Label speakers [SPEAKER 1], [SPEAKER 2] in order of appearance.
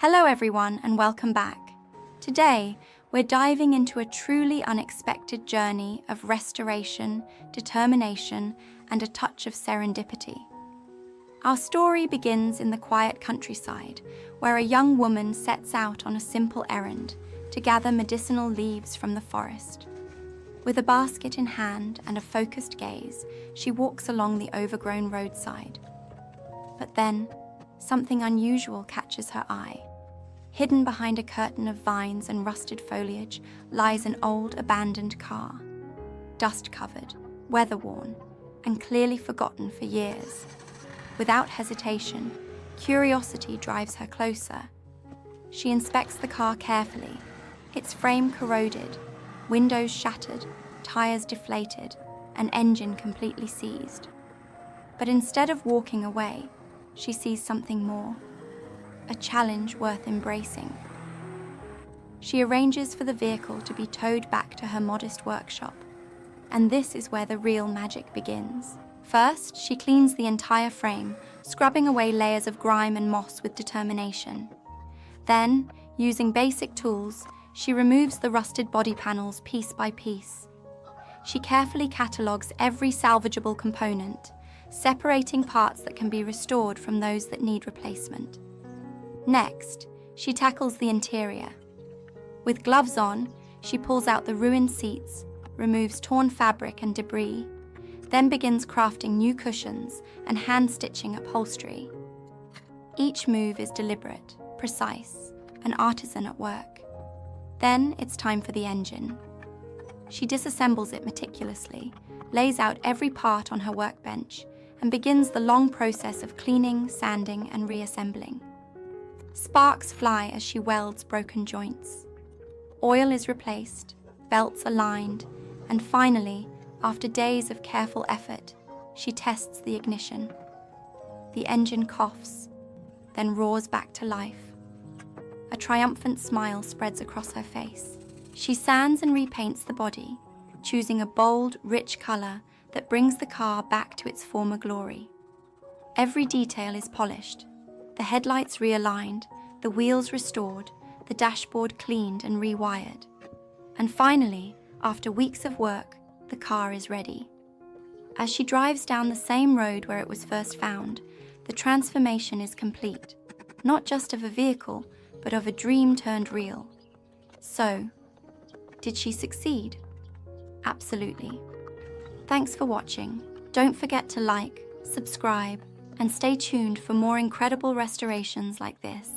[SPEAKER 1] Hello everyone and welcome back. Today, we're diving into a truly unexpected journey of restoration, determination, and a touch of serendipity. Our story begins in the quiet countryside, where a young woman sets out on a simple errand to gather medicinal leaves from the forest. With a basket in hand and a focused gaze, she walks along the overgrown roadside. But then, something unusual catches her eye. Hidden behind a curtain of vines and rusted foliage lies an old, abandoned car. Dust-covered, weather-worn, and clearly forgotten for years. Without hesitation, curiosity drives her closer. She inspects the car carefully, its frame corroded, windows shattered, tires deflated, and engine completely seized. But instead of walking away, she sees something more. A challenge worth embracing. She arranges for the vehicle to be towed back to her modest workshop, and this is where the real magic begins. First, she cleans the entire frame, scrubbing away layers of grime and moss with determination. Then, using basic tools, she removes the rusted body panels piece by piece. She carefully catalogues every salvageable component, separating parts that can be restored from those that need replacement. Next, she tackles the interior. With gloves on, she pulls out the ruined seats, removes torn fabric and debris, then begins crafting new cushions and hand-stitching upholstery. Each move is deliberate, precise, an artisan at work. Then it's time for the engine. She disassembles it meticulously, lays out every part on her workbench, and begins the long process of cleaning, sanding, and reassembling. Sparks fly as she welds broken joints. Oil is replaced, belts aligned, and finally, after days of careful effort, she tests the ignition. The engine coughs, then roars back to life. A triumphant smile spreads across her face. She sands and repaints the body, choosing a bold, rich color that brings the car back to its former glory. Every detail is polished. The headlights realigned, the wheels restored, the dashboard cleaned and rewired. And finally, after weeks of work, the car is ready. As she drives down the same road where it was first found, the transformation is complete, not just of a vehicle, but of a dream turned real. So, did she succeed? Absolutely. Thanks for watching. Don't forget to like, subscribe, and stay tuned for more incredible restorations like this.